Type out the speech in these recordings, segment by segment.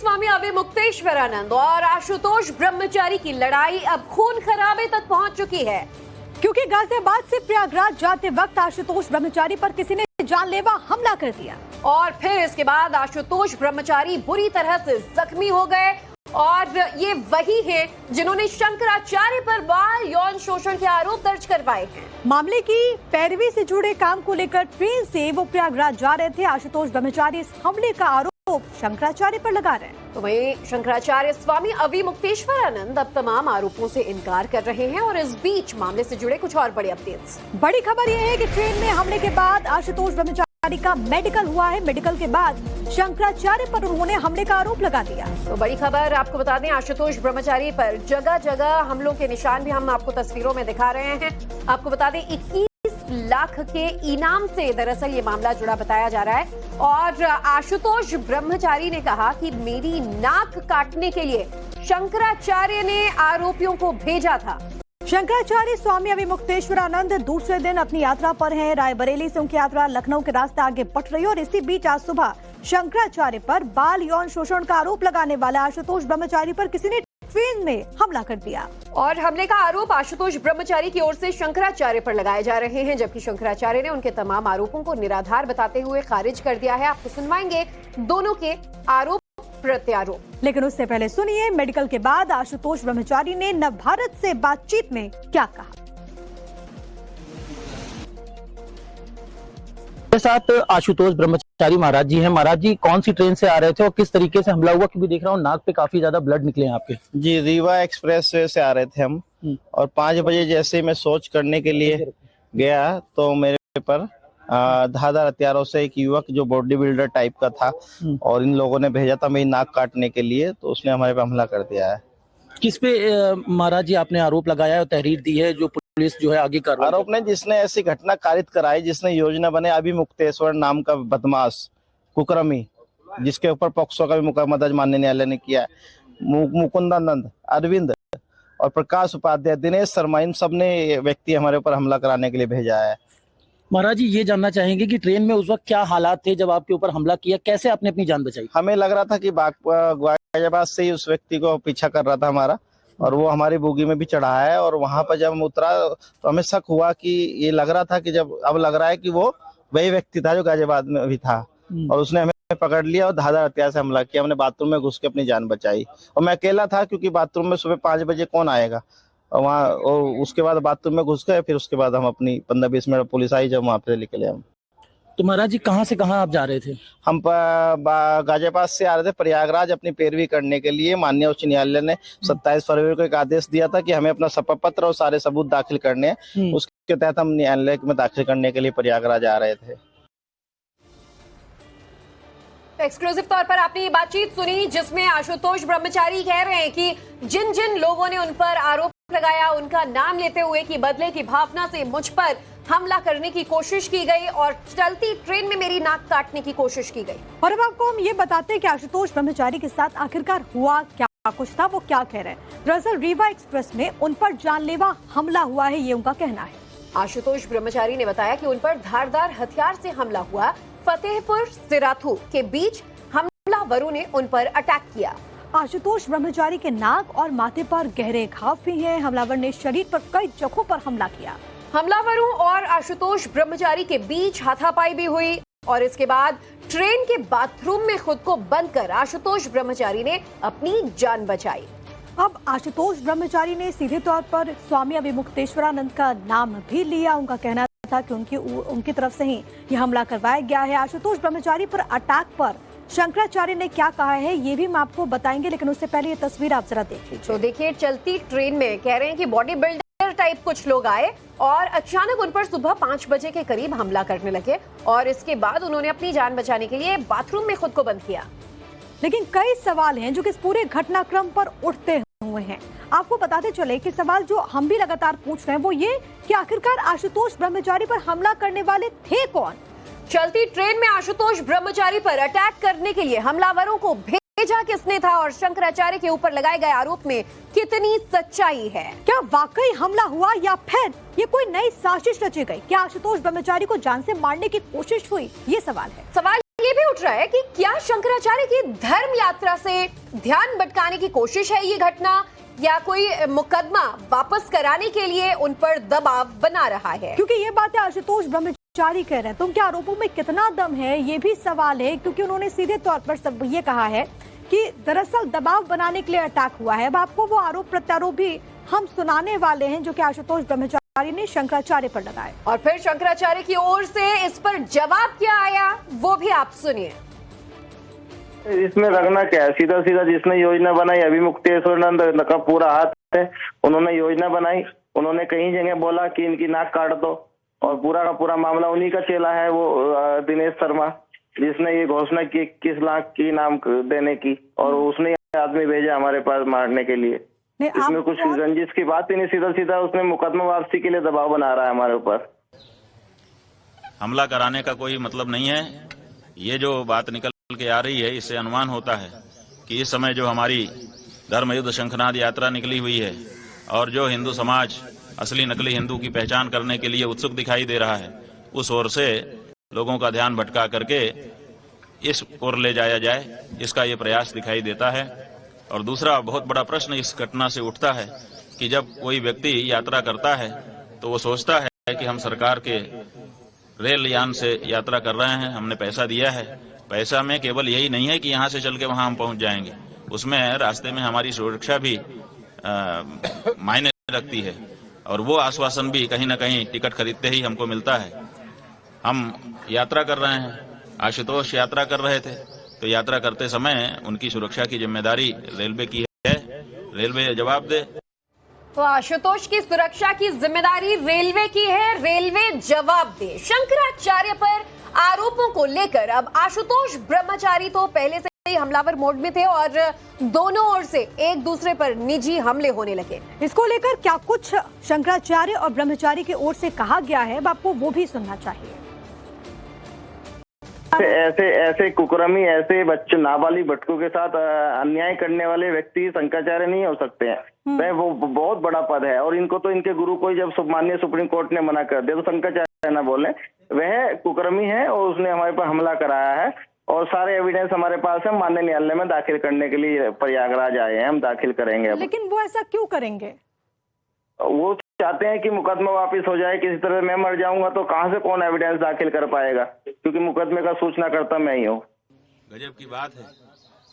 स्वामी अविमुक्तेश्वरानंद और आशुतोष ब्रह्मचारी की लड़ाई अब खून खराबे तक पहुंच चुकी है, क्योंकि गाजियाबाद से प्रयागराज जाते वक्त आशुतोष ब्रह्मचारी पर किसी ने जानलेवा हमला कर दिया और फिर इसके बाद आशुतोष ब्रह्मचारी बुरी तरह से जख्मी हो गए। और ये वही है जिन्होंने शंकराचार्य पर बाल यौन शोषण के आरोप दर्ज करवाए हैं। मामले की पैरवी से जुड़े काम को लेकर ट्रेन से वो प्रयागराज जा रहे थे। आशुतोष ब्रह्मचारी इस हमले का आरोप शंकराचार्य पर लगा रहे हैं। तो वहीं शंकराचार्य स्वामी अविमुक्तेश्वरानंद अब तमाम आरोपों से इनकार कर रहे हैं। और इस बीच मामले से जुड़े कुछ और बड़े अपडेट्स। बड़ी खबर यह है कि ट्रेन में हमले के बाद आशुतोष ब्रह्मचारी का मेडिकल हुआ है। मेडिकल के बाद शंकराचार्य पर उन्होंने हमले का आरोप लगा दिया। तो बड़ी खबर आपको बता दें, आशुतोष ब्रह्मचारी पर जगह जगह हमलों के निशान भी हम आपको तस्वीरों में दिखा रहे हैं। आपको बता दें 21 लाख के इनाम से दरअसल ये मामला जुड़ा बताया जा रहा है। और आशुतोष ब्रह्मचारी ने कहा कि मेरी नाक काटने के लिए शंकराचार्य ने आरोपियों को भेजा था। शंकराचार्य स्वामी अविमुक्तेश्वरानंद दूसरे दिन अपनी यात्रा पर हैं। रायबरेली से उनकी यात्रा लखनऊ के रास्ते आगे बढ़ रही है और इसी बीच आज सुबह शंकराचार्य पर बाल यौन शोषण का आरोप लगाने वाले आशुतोष ब्रह्मचारी पर किसी ने ट्रेन में हमला कर दिया। और हमले का आरोप आशुतोष ब्रह्मचारी की ओर से शंकराचार्य पर लगाए जा रहे हैं, जबकि शंकराचार्य ने उनके तमाम आरोपों को निराधार बताते हुए खारिज कर दिया है। आपको सुनवाएंगे दोनों के आरोप प्रत्यारोप, लेकिन उससे पहले सुनिए मेडिकल के बाद आशुतोष ब्रह्मचारी ने नवभारत से बातचीत में क्या कहा। मेरे साथ आशुतोष ब्रह्मचारी महाराज जी हैं। महाराज जी कौन सी ट्रेन से आ रहे थे और किस तरीके से हमला हुआ, क्योंकि देख रहा हूँ नाक पे काफी ज्यादा ब्लड निकले हैं आपके। जी, रीवा एक्सप्रेस वे से आ रहे थे हम और 5 बजे जैसे मैं शौच करने के लिए गया तो मेरे पर धारदार हथियारों से एक युवक जो बॉडी बिल्डर टाइप का था और इन लोगों ने भेजा था मेरी नाक काटने के लिए, तो उसने हमारे पे हमला कर दिया है। किस पे महाराज जी आपने आरोप लगाया और तहरीर दी है जो पुलिस जो है आगे कर रही है? आरोप ने जिसने ऐसी घटना कारित कराई, जिसने योजना बने अविमुक्तेश्वर नाम का बदमाश कुकर्मी, जिसके ऊपर पॉक्सो का भी मुकदमा दर्ज माननीय न्यायालय ने किया है, मुकुंदानंद, अरविंद और प्रकाश उपाध्याय, दिनेश शर्मा, इन सबने व्यक्ति हमारे ऊपर हमला कराने के लिए भेजा है। महाराज जी ये जानना चाहेंगे कि ट्रेन में उस वक्त क्या हालात थे जब आपके ऊपर हमला किया, कैसे आपने अपनी जान बचाई? हमें लग रहा था कि गाजियाबाद से ही उस व्यक्ति को पीछा कर रहा था हमारा, और वो हमारी बोगी में भी चढ़ा है। और वहां पर जब हम उतरा तो हमें शक हुआ कि ये लग रहा था कि अब लग रहा है कि वो वही व्यक्ति था जो गाजियाबाद में भी था, और उसने हमें पकड़ लिया और धारदार हथियार से हमला किया। हमने बाथरूम में घुस के अपनी जान बचाई और मैं अकेला था, क्योंकि बाथरूम में सुबह 5 बजे कौन आएगा वहाँ। और उसके बाद बाथरूम में घुस गए, फिर उसके बाद हम अपनी 15-20 मिनट पुलिस आई जब वहाँ पे निकले हम। तो महाराज जी कहाँ से कहाँ आप जा रहे थे? हम गाजियाबाद से आ रहे थे प्रयागराज अपनी पैरवी करने के लिए। माननीय उच्च न्यायालय ने 27 फरवरी को एक आदेश दिया था कि हमें अपना शपथ पत्र और सारे सबूत दाखिल करने हैं। उसके तहत हम न्यायालय में दाखिल करने के लिए प्रयागराज आ रहे थे। एक्सक्लूसिव तौर पर आपने ये बातचीत सुनी जिसमें आशुतोष ब्रह्मचारी कह रहे हैं कि जिन जिन लोगों ने उन पर आरोप लगाया उनका नाम लेते हुए कि बदले की भावना से मुझ पर हमला करने की कोशिश की गई और चलती ट्रेन में मेरी नाक काटने की कोशिश की गई। और अब आपको हम ये बताते हैं कि आशुतोष ब्रह्मचारी के साथ आखिरकार हुआ क्या कुछ था, वो क्या कह रहे हैं। दरअसल रीवा एक्सप्रेस में उन पर जानलेवा हमला हुआ है, ये उनका कहना है। आशुतोष ब्रह्मचारी ने बताया कि उन पर धारदार हथियार से हमला हुआ। फतेहपुर सिराथू के बीच हमलावरों ने उन पर अटैक किया। आशुतोष ब्रह्मचारी के नाक और माथे पर गहरे घाव भी हैं। हमलावर ने शरीर पर कई जगहों पर हमला किया। हमलावरों और आशुतोष ब्रह्मचारी के बीच हाथापाई भी हुई और इसके बाद ट्रेन के बाथरूम में खुद को बंद कर आशुतोष ब्रह्मचारी ने अपनी जान बचाई। अब आशुतोष ब्रह्मचारी ने सीधे तौर पर स्वामी अविमुक्तेश्वरानंद का नाम भी लिया। उनका कहना था कि उनकी तरफ से ही यह हमला करवाया गया है। आशुतोष ब्रह्मचारी पर अटैक पर शंकराचार्य ने क्या कहा है ये भी हम आपको बताएंगे, लेकिन उससे पहले ये तस्वीर आप जरा देख लीजिए। तो देखिए चलती ट्रेन में कह रहे हैं कि बॉडी बिल्डर टाइप कुछ लोग आए और अचानक उन पर सुबह 5 बजे के करीब हमला करने लगे और इसके बाद उन्होंने अपनी जान बचाने के लिए बाथरूम में खुद को बंद किया। लेकिन कई सवाल हैं जो कि इस पूरे घटनाक्रम पर उठते हुए हैं। आपको बताते चले कि सवाल जो हम भी लगातार पूछ रहे हैं वो ये कि आखिरकार आशुतोष ब्रह्मचारी पर हमला करने वाले थे कौन? चलती ट्रेन में आशुतोष ब्रह्मचारी पर अटैक करने के लिए हमलावरों को भेजा किसने था और शंकराचार्य के ऊपर लगाए गए आरोप में कितनी सच्चाई है? क्या वाकई हमला हुआ या फिर ये कोई नई साजिश रची गई? क्या आशुतोष ब्रह्मचारी को जान से मारने की कोशिश हुई? ये सवाल है। सवाल ये भी उठ रहा है कि क्या शंकराचार्य की धर्म यात्रा से ध्यान भटकाने की कोशिश है ये घटना, या कोई मुकदमा वापस कराने के लिए उन पर दबाव बना रहा है? क्योंकि ये बातें आशुतोष ब्रह्मचारी कह रहे हैं, तो उनके आरोपों में कितना दम है ये भी सवाल है, क्योंकि उन्होंने सीधे तौर पर सब ये कहा है कि दरअसल दबाव बनाने के लिए अटैक हुआ है। अब आपको वो आरोप प्रत्यारोप भी हम सुनाने वाले हैं जो कि आशुतोष ब्रह्मचारी ने शंकराचार्य पर लगाए, और फिर शंकराचार्य की ओर से इस पर जवाब क्या आया वो भी आप सुनिए। इसमें रखना क्या है, सीधा सीधा जिसने योजना बनाई अभिमुक्तेश्वरानंद का पूरा हाथ है, उन्होंने योजना बनाई, उन्होंने कई जगह बोला कि इनकी नाक काट दो, और पूरा का पूरा मामला उन्हीं का चेला है वो दिनेश शर्मा, जिसने ये घोषणा की 21 लाख की इनाम देने की, और उसने आदमी भेजा हमारे पास मारने के लिए। इसमें कुछ रंजिश की बात ही नहीं, सीधा सीधा उसने मुकदमा वापसी के लिए दबाव बना रहा है हमारे ऊपर। हमला कराने का कोई मतलब नहीं है। ये जो बात निकल के आ रही है इससे अनुमान होता है कि इस समय जो हमारी धर्म युद्ध शंखनाद यात्रा निकली हुई है, और जो हिंदू समाज असली नकली हिंदू की पहचान करने के लिए उत्सुक दिखाई दे रहा है, उस ओर से लोगों का ध्यान भटका करके इस ओर ले जाया जाए, इसका ये प्रयास दिखाई देता है। और दूसरा बहुत बड़ा प्रश्न इस घटना से उठता है कि जब कोई व्यक्ति यात्रा करता है तो वो सोचता है कि हम सरकार के रेल यान से यात्रा कर रहे हैं, हमने पैसा दिया है। पैसा में केवल यही नहीं है कि यहाँ से चल के वहां हम पहुंच जाएंगे, उसमें रास्ते में हमारी सुरक्षा भी मायने रखती है, और वो आश्वासन भी कहीं ना कहीं टिकट खरीदते ही हमको मिलता है। हम यात्रा कर रहे हैं, आशुतोष यात्रा कर रहे थे, तो यात्रा करते समय उनकी सुरक्षा की जिम्मेदारी रेलवे की है, रेलवे जवाब दे। तो आशुतोष की सुरक्षा की जिम्मेदारी रेलवे की है, रेलवे जवाब दे। शंकराचार्य पर आरोपों को लेकर अब आशुतोष ब्रह्मचारी तो पहले से ही हमलावर मोड में थे और दोनों ओर से एक दूसरे पर निजी हमले होने लगे। इसको लेकर क्या कुछ शंकराचार्य और ब्रह्मचारी की ओर से कहा गया है, अब आपको वो भी सुनना चाहिए। ऐसे कुकर्मी, ऐसे बच्चे नाबालिग बटकों के साथ अन्याय करने वाले व्यक्ति शंकराचार्य नहीं हो सकते हैं। वह वो बहुत बड़ा पद है, और इनको तो इनके गुरु को जब माननीय सुप्रीम कोर्ट ने मना कर दिया तो शंकराचार्य ना बोले, वह कुकर्मी है और उसने हमारे पर हमला कराया है। और सारे एविडेंस हमारे पास है, माननीय न्यायालय में दाखिल करने के लिए प्रयागराज आए हैं, हम दाखिल करेंगे। लेकिन वो ऐसा क्यों करेंगे? वो चाहते हैं कि मुकदमा वापस हो जाए, किसी तरह मैं मर जाऊंगा तो कहां से कौन एविडेंस दाखिल कर पाएगा, क्योंकि मुकदमे का सूचना करता मैं ही हूँ। गजब की बात है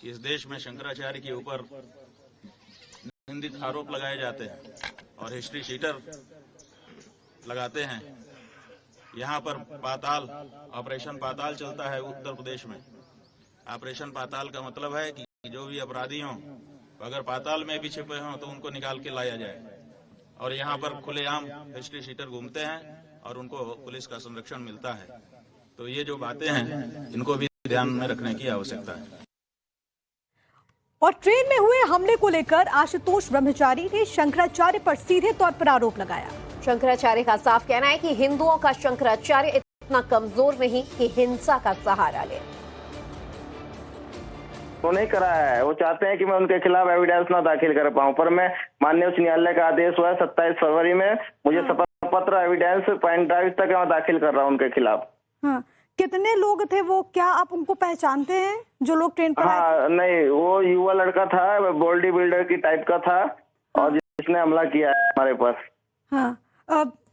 कि इस देश में शंकराचार्य के ऊपर निंदित आरोप लगाए जाते हैं और हिस्ट्री शीटर लगाते हैं। यहाँ पर पाताल, ऑपरेशन पाताल चलता है उत्तर प्रदेश में। ऑपरेशन पाताल का मतलब है कि जो भी अपराधी हों, अगर पाताल में भी छिपे हों तो उनको निकाल के लाया जाए, और यहाँ पर खुलेआम हिस्ट्री शीटर घूमते हैं और उनको पुलिस का संरक्षण मिलता है। तो ये जो बातें हैं इनको भी ध्यान में रखने की आवश्यकता है। और ट्रेन में हुए हमले को लेकर आशुतोष ब्रह्मचारी ने शंकराचार्य पर सीधे तौर पर आरोप लगाया। शंकराचार्य का साफ कहना है कि हिंदुओं का शंकराचार्य इतना कमजोर नहीं कि हिंसा का सहारा ले। वो नहीं कराया है, वो चाहते हैं कि मैं उनके खिलाफ एविडेंस ना दाखिल कर पाऊं, पर मैं माननीय उच्च न्यायालय का आदेश हुआ 27 फरवरी में, मुझे शपथ पत्र एविडेंस पेन ड्राइव तक मैं दाखिल कर रहा हूं उनके खिलाफ। हाँ, कितने लोग थे वो, क्या आप उनको पहचानते हैं जो लोग ट्रेन पर? हाँ, नहीं, वो युवा लड़का था, बॉडी बिल्डर की टाइप का था, और जिसने हमला किया है हमारे पास। हाँ,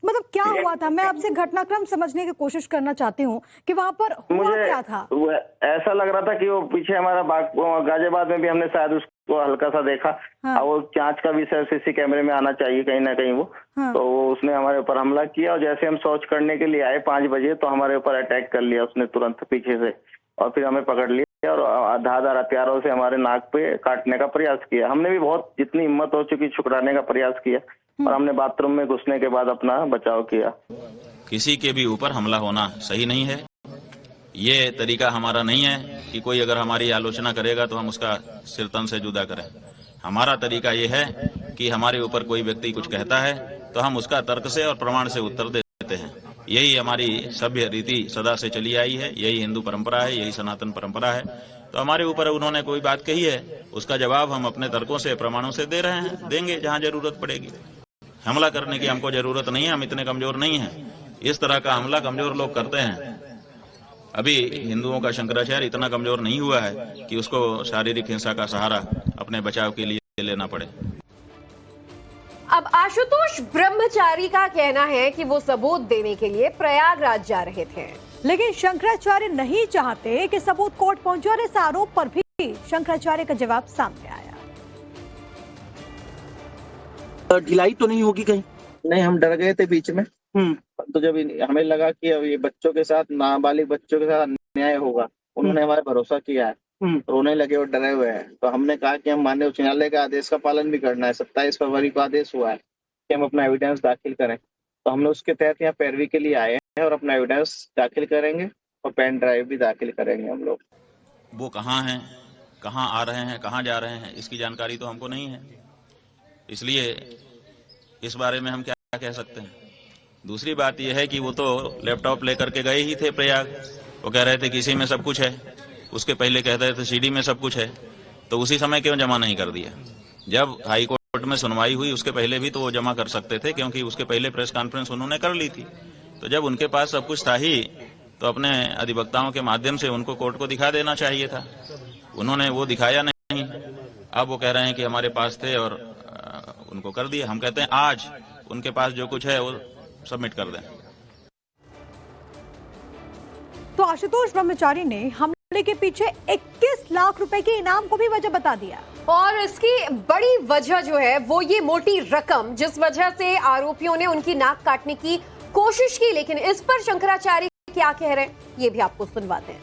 मतलब क्या हुआ था? मैं आपसे घटनाक्रम समझने की कोशिश करना चाहती हूँ कि वहाँ पर हुआ क्या था। ऐसा लग रहा था कि वो पीछे हमारा गाजियाबाद में भी हमने शायद उसको हल्का सा देखा। हाँ। वो जांच का विषय सीसी कैमरे में आना चाहिए कहीं ना कहीं वो। हाँ। तो उसने हमारे ऊपर हमला किया, और जैसे हम शौच करने के लिए आए 5 बजे तो हमारे ऊपर अटैक कर लिया उसने तुरंत पीछे से, और फिर हमें पकड़ लिया और धारदार हथियारों से हमारे नाक पे काटने का प्रयास किया। हमने भी बहुत जितनी हिम्मत हो चुकी छुड़ाने का प्रयास किया, और हमने बाथरूम में घुसने के बाद अपना बचाव किया। किसी के भी ऊपर हमला होना सही नहीं है। ये तरीका हमारा नहीं है कि कोई अगर हमारी आलोचना करेगा तो हम उसका सिर तन से जुदा करें। हमारा तरीका ये है कि हमारे ऊपर कोई व्यक्ति कुछ कहता है तो हम उसका तर्क से और प्रमाण से उत्तर देते हैं। यही हमारी सभ्य रीति सदा से चली आई है, यही हिंदू परंपरा है, यही सनातन परंपरा है। तो हमारे ऊपर उन्होंने कोई बात कही है, उसका जवाब हम अपने तर्कों से, प्रमाणों से दे रहे हैं, देंगे जहां जरूरत पड़ेगी। हमला करने की हमको जरूरत नहीं है, हम इतने कमजोर नहीं हैं। इस तरह का हमला कमजोर लोग करते हैं। अभी हिंदुओं का शंकराचार्य इतना कमजोर नहीं हुआ है कि उसको शारीरिक हिंसा का सहारा अपने बचाव के लिए लेना पड़े। अब आशुतोष ब्रह्मचारी का कहना है कि वो सबूत देने के लिए प्रयागराज जा रहे थे, लेकिन शंकराचार्य नहीं चाहते कि सबूत कोर्ट पहुंचे और इस आरोप पर भी शंकराचार्य का जवाब सामने आया। ढिलाई तो नहीं होगी कहीं? नहीं, हम डर गए थे बीच में। तो जब हमें लगा कि अब ये बच्चों के साथ, नाबालिग बच्चों के साथ अन्याय होगा, उन्होंने हमारा भरोसा किया है, रोने लगे और डरे हुए हैं। तो हमने कहा कि हम माननीय उच्च न्यायालय के आदेश का पालन भी करना है। 27 फरवरी को आदेश हुआ है कि हम अपना एविडेंस दाखिल करें, तो हमने उसके तहत यहाँ पैरवी के लिए आए हैं और अपना एविडेंस दाखिल करेंगे और पेन ड्राइव भी दाखिल करेंगे हम लोग। वो कहाँ हैं, कहाँ आ रहे हैं, कहाँ जा रहे हैं, इसकी जानकारी तो हमको नहीं है, इसलिए इस बारे में हम क्या कह सकते हैं। दूसरी बात यह है कि वो तो लैपटॉप लेकर के गए ही थे प्रयाग। वो कह रहे थे कि इसी में सब कुछ है, उसके पहले कह रहे थे सीडी में सब कुछ है, तो उसी समय क्यों जमा नहीं कर दिया? जब हाई कोर्ट में सुनवाई हुई उसके पहले भी तो वो जमा कर सकते थे, क्योंकि उसके पहले प्रेस कॉन्फ्रेंस उन्होंने कर ली थी। तो जब उनके पास सब कुछ था ही तो अपने अधिवक्ताओं के माध्यम से उनको कोर्ट को दिखा देना चाहिए था। उन्होंने वो दिखाया नहीं। अब वो कह रहे हैं कि हमारे पास थे और उनको कर दिया। हम कहते हैं आज उनके पास जो कुछ है वो सबमिट कर दें। तो आशुतोष ब्रह्मचारी ने हमले के पीछे 21 लाख रुपए के इनाम को भी वजह बता दिया, और इसकी बड़ी वजह जो है वो ये मोटी रकम, जिस वजह से आरोपियों ने उनकी नाक काटने की कोशिश की। लेकिन इस पर शंकराचार्य क्या कह रहे हैं ये भी आपको सुनवाते हैं।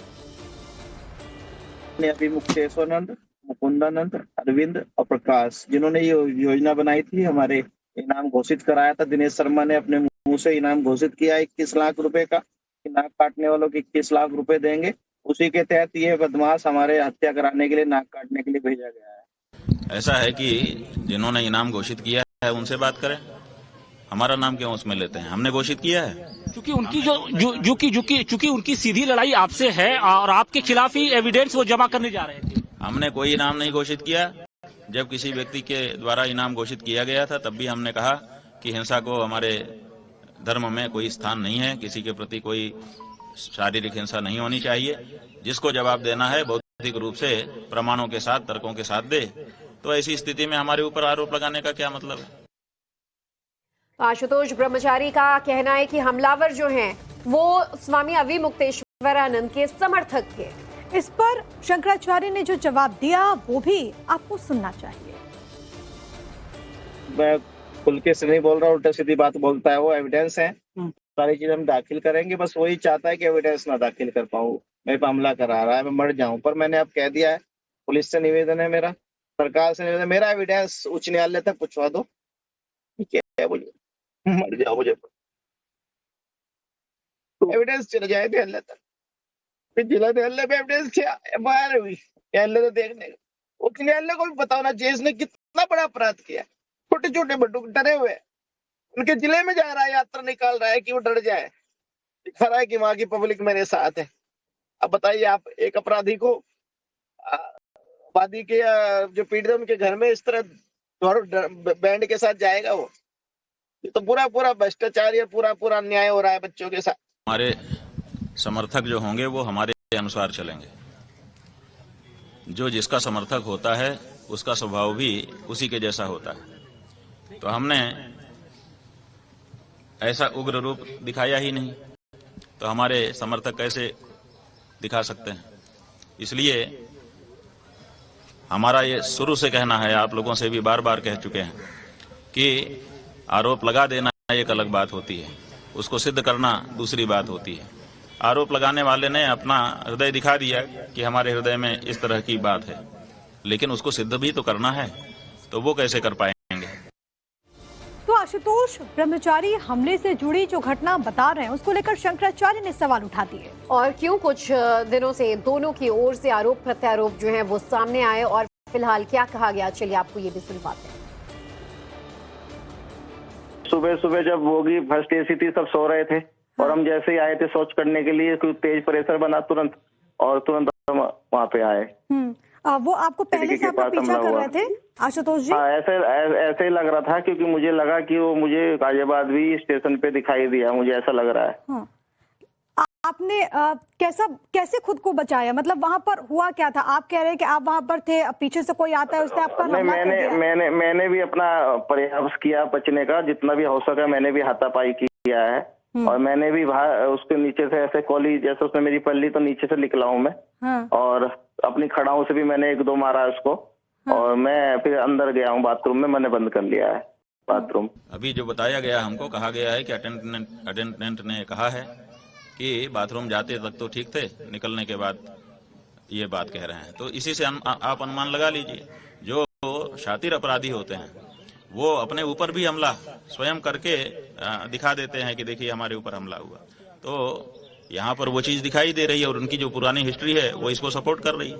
अभी मुक्तेश्वरानंद, मुकुंदानंद, अरविंद और प्रकाश, जिन्होंने ये योजना बनाई थी, हमारे इनाम घोषित कराया था। दिनेश शर्मा ने अपने मुंह से इनाम घोषित किया 21 लाख रुपए का, नाक काटने वालों को 21 लाख रुपए देंगे। उसी के तहत ये बदमाश हमारे हत्या कराने के लिए, नाक काटने के लिए भेजा गया है। ऐसा है कि जिन्होंने इनाम घोषित किया है उनसे बात करें, हमारा नाम क्यों उसमें लेते हैं? हमने घोषित किया है क्योंकि उनकी चूंकि उनकी सीधी लड़ाई आपसे है और आपके खिलाफ ही एविडेंस वो जमा करने जा रहे थे। हमने कोई इनाम नहीं घोषित किया। जब किसी व्यक्ति के द्वारा इनाम घोषित किया गया था तब भी हमने कहा कि हिंसा को हमारे धर्म में कोई स्थान नहीं है, किसी के प्रति कोई शारीरिक हिंसा नहीं होनी चाहिए। जिसको जवाब देना है बौद्धिक रूप से प्रमाणों के साथ, तर्कों के साथ दे। तो ऐसी स्थिति में हमारे ऊपर आरोप लगाने का क्या मतलब है? आशुतोष ब्रह्मचारी का कहना है कि हमलावर जो हैं वो स्वामी अविमुक्तेश्वरानंद के समर्थक थे। इस पर शंकराचार्य ने जो जवाब दिया वो भी आपको सुनना चाहिए। मैं खुल के से नहीं बोल रहा, उल्टा सीधी बात बोलता है। वो एविडेंस है, सारी चीज हम दाखिल करेंगे। बस वही चाहता है कि एविडेंस ना दाखिल कर पाऊँ, मेरे पे हमला करा रहा है, मैं मर जाऊं। पर मैंने अब कह दिया है, पुलिस से निवेदन है मेरा, सरकार से निवेदन, मेरा एविडेंस उच्च न्यायालय तक पहुंचवा दो, ठीक है? मुझे मर जाओ, मुझे एविडेंस चले जाए न्यायालय तक। फिर जिला न्यायालय में एविडेंस क्या बाहर हुई, न्यायालय तो देखने, उच्च न्यायालय को भी बताओ ना, जेस ने कितना बड़ा अपराध किया। छोटे छोटे बंदूक डरे हुए, उनके जिले में जा रहा है, यात्रा निकाल रहा है कि वो डर जाए, दिखा रहा है कि वहां की पब्लिक मेरे साथ है। अब बताइए आप, एक अपराधी को वादी के जो पीड़ित है उनके घर में इस तरह बैंड के साथ जाएगा वो? ये तो पूरा पूरा भ्रष्टाचार, या पूरा पूरा अन्याय हो रहा है बच्चों के साथ। हमारे समर्थक जो होंगे वो हमारे अनुसार चलेंगे। जो जिसका समर्थक होता है उसका स्वभाव भी उसी के जैसा होता है। तो हमने ऐसा उग्र रूप दिखाया ही नहीं, तो हमारे समर्थक कैसे दिखा सकते हैं? इसलिए हमारा ये शुरू से कहना है, आप लोगों से भी बार बार कह चुके हैं कि आरोप लगा देना एक अलग बात होती है, उसको सिद्ध करना दूसरी बात होती है। आरोप लगाने वाले ने अपना हृदय दिखा दिया कि हमारे हृदय में इस तरह की बात है, लेकिन उसको सिद्ध भी तो करना है, तो वो कैसे कर पाएंगे? तो आशुतोष ब्रह्मचारी हमले से जुड़ी जो घटना बता रहे हैं उसको लेकर शंकराचार्य ने सवाल उठा दिए। और क्यों कुछ दिनों से दोनों की ओर से आरोप प्रत्यारोप जो है वो सामने आए, और फिलहाल क्या कहा गया, चलिए आपको ये भी सुनवाते हैं। सुबह सुबह जब बोगी फर्स्ट एसी थी, सब सो रहे थे, और हम जैसे ही आए थे शौच करने के लिए, कोई तेज प्रेशर बना तुरंत, और तुरंत हम वहाँ पे आए। वो आपको पहले से आपका पीछा कर रहे थे आशुतोष जी? हाँ, ऐसे ही लग रहा था, क्योंकि मुझे लगा कि वो मुझे गाजियाबाद भी स्टेशन पे दिखाई दिया, मुझे ऐसा लग रहा है। आपने कैसे खुद को बचाया? मतलब वहां पर हुआ क्या था? आप कह रहे हैं कि आप वहां पर थे, पीछे से कोई आता है, उसने आपका हमला कर दिया। मैंने भी अपना प्रयास किया बचने का, जितना भी हो सका मैंने भी हाथापाई किया है। और मैंने भी उसके नीचे से ऐसे कॉली जैसे उसने मेरी पल्ली तो नीचे से निकला हूँ मैं। और अपनी खड़ाओं से भी मैंने 1-2 मारा उसको। और मैं फिर अंदर गया हूँ बाथरूम में, मैंने बंद कर लिया है बाथरूम। अभी जो बताया गया हमको कहा गया है कि अटेंडेंट ने कहा है कि बाथरूम जाते तक तो ठीक थे, निकलने के बाद ये बात कह रहे हैं। तो इसी से आप अनुमान लगा लीजिए, जो शातिर अपराधी होते हैं वो अपने ऊपर भी हमला स्वयं करके दिखा देते हैं कि देखिए हमारे ऊपर हमला हुआ। तो यहाँ पर वो चीज दिखाई दे रही है और उनकी जो पुरानी हिस्ट्री है वो इसको सपोर्ट कर रही है।